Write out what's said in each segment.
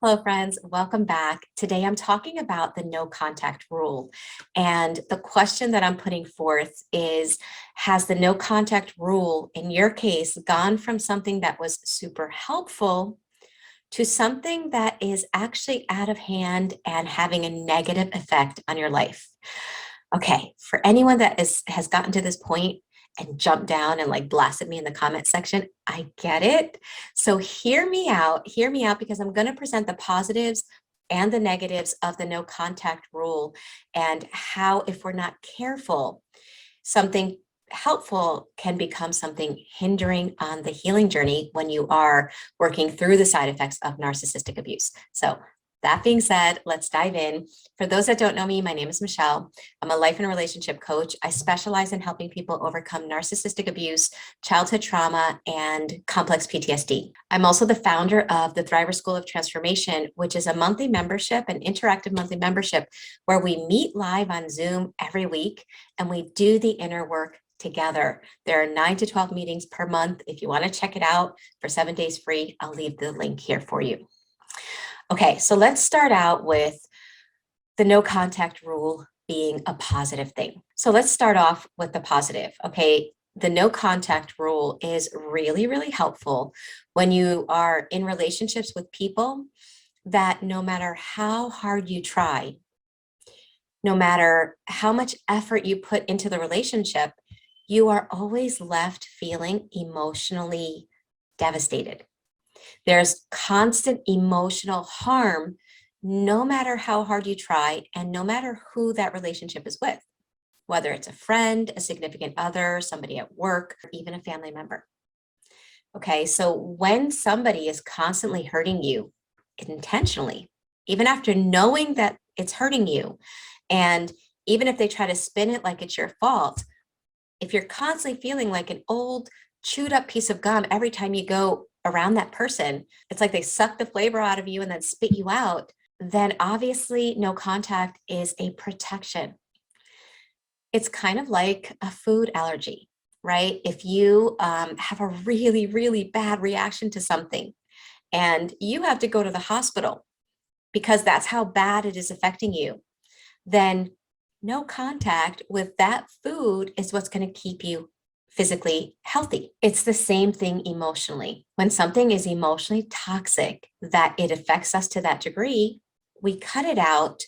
Hello, friends. Welcome back. Today, I'm talking about the no contact rule. And the question that I'm putting forth is, has the no contact rule, in your case, gone from something that was super helpful to something that is actually out of hand and having a negative effect on your life? Okay, for anyone that has gotten to this point and jumped down and like blasted me in the comment section, I get it. So hear me out because I'm going to present the positives and the negatives of the no contact rule and how, if we're not careful, something helpful can become something hindering on the healing journey when you are working through the side effects of narcissistic abuse. So that being said, let's dive in. For those that don't know me, my name is Michele. I'm a life and relationship coach. I specialize in helping people overcome narcissistic abuse, childhood trauma, and complex PTSD. I'm also the founder of the Thriver School of Transformation, which is a monthly membership, an interactive monthly membership, where we meet live on Zoom every week and we do the inner work together. There are 9 to 12 meetings per month. If you want to check it out for 7 days free, I'll leave the link here for you. Okay, so let's start out with the no contact rule being a positive thing. So let's start off with the positive. Okay, the no contact rule is really, really helpful when you are in relationships with people that no matter how hard you try, no matter how much effort you put into the relationship, you are always left feeling emotionally devastated. There's constant emotional harm, no matter how hard you try, and no matter who that relationship is with, whether it's a friend, a significant other, somebody at work, or even a family member. Okay, so when somebody is constantly hurting you intentionally, even after knowing that it's hurting you, and even if they try to spin it like it's your fault, if you're constantly feeling like an old chewed up piece of gum every time you go around that person, it's like they suck the flavor out of you and then spit you out, then obviously no contact is a protection. It's kind of like a food allergy, right? If you have a really, really bad reaction to something and you have to go to the hospital because that's how bad it is affecting you, then no contact with that food is what's going to keep you physically healthy. It's the same thing emotionally. When something is emotionally toxic, that it affects us to that degree, we cut it out,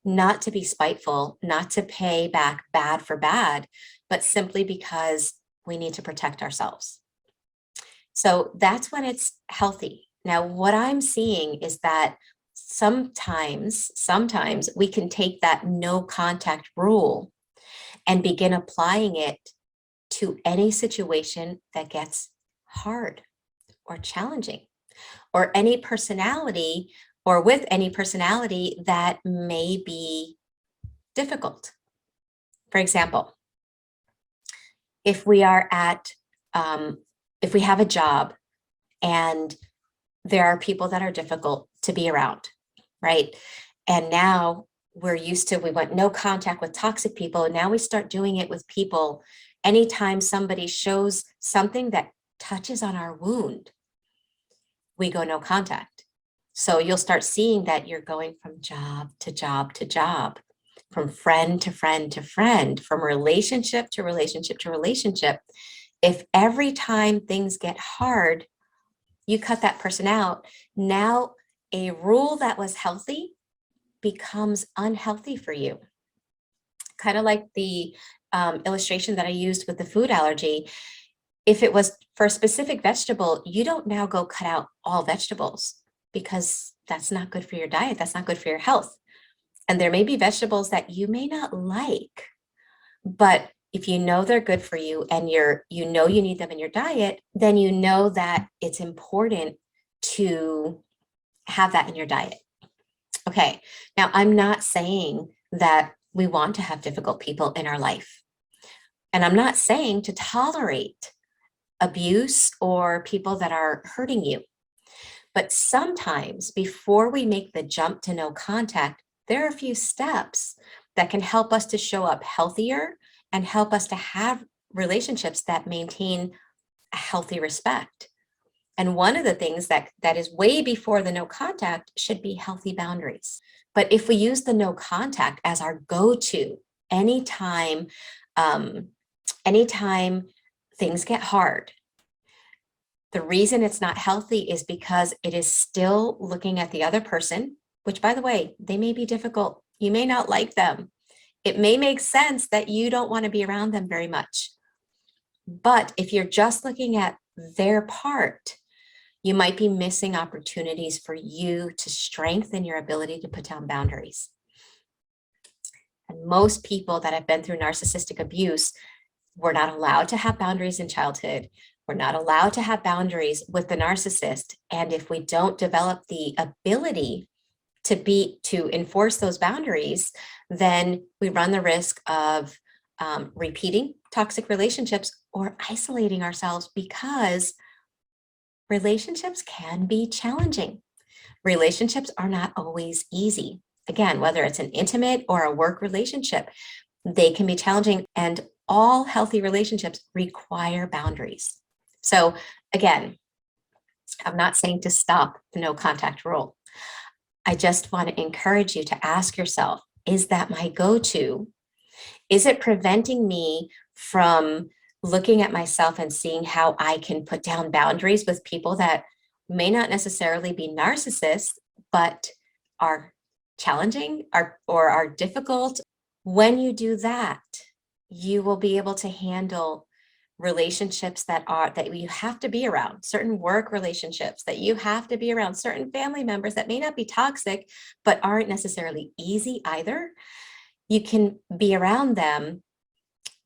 not to be spiteful, not to pay back bad for bad, but simply because we need to protect ourselves. So that's when it's healthy. Now, what I'm seeing is that sometimes we can take that no contact rule and begin applying it to any situation that gets hard or challenging, or any personality, or with any personality that may be difficult. For example, if we are if we have a job and there are people that are difficult to be around, right? And now we went no contact with toxic people. And now we start doing it with people. Anytime somebody shows something that touches on our wound, we go no contact. So you'll start seeing that you're going from job to job to job, from friend to friend to friend, from relationship to relationship to relationship. If every time things get hard, you cut that person out, now a rule that was healthy becomes unhealthy for you. Kind of like the illustration that I used with the food allergy. If it was for a specific vegetable, you don't now go cut out all vegetables because that's not good for your diet. That's not good for your health. And there may be vegetables that you may not like, but if you know they're good for you and you need them in your diet, then you know that it's important to have that in your diet. Okay, now I'm not saying that we want to have difficult people in our life. And I'm not saying to tolerate abuse or people that are hurting you. But sometimes before we make the jump to no contact, there are a few steps that can help us to show up healthier and help us to have relationships that maintain a healthy respect. And one of the things that is way before the no contact should be healthy boundaries. But if we use the no contact as our go-to anytime, anytime things get hard, the reason it's not healthy is because it is still looking at the other person, which, by the way, they may be difficult. You may not like them. It may make sense that you don't want to be around them very much. But if you're just looking at their part, you might be missing opportunities for you to strengthen your ability to put down boundaries. And most people that have been through narcissistic abuse were not allowed to have boundaries in childhood. We're not allowed to have boundaries with the narcissist. And if we don't develop the ability to enforce those boundaries, then we run the risk of repeating toxic relationships or isolating ourselves, because relationships can be challenging. Relationships are not always easy. Again, whether it's an intimate or a work relationship, they can be challenging, and all healthy relationships require boundaries. So again, I'm not saying to stop the no contact rule. I just want to encourage you to ask yourself, is that my go-to? Is it preventing me from looking at myself and seeing how I can put down boundaries with people that may not necessarily be narcissists, but are challenging or are difficult? When you do that, you will be able to handle relationships that you have to be around, certain work relationships that you have to be around, certain family members that may not be toxic, but aren't necessarily easy either. You can be around them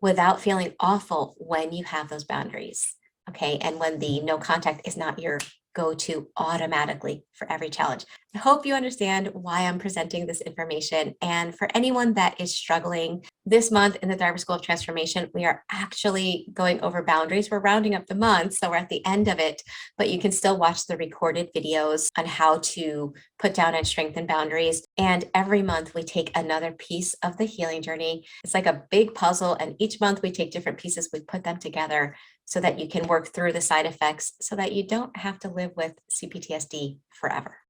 without feeling awful when you have those boundaries. Okay. And when the no contact is not your go-to automatically for every challenge. I hope you understand why I'm presenting this information. And for anyone that is struggling, this month in the Thrivers School of Transformation, we are actually going over boundaries. We're rounding up the month, so we're at the end of it, but you can still watch the recorded videos on how to put down and strengthen boundaries. And every month we take another piece of the healing journey. It's like a big puzzle, and each month we take different pieces, we put them together so that you can work through the side effects so that you don't have to live with CPTSD forever.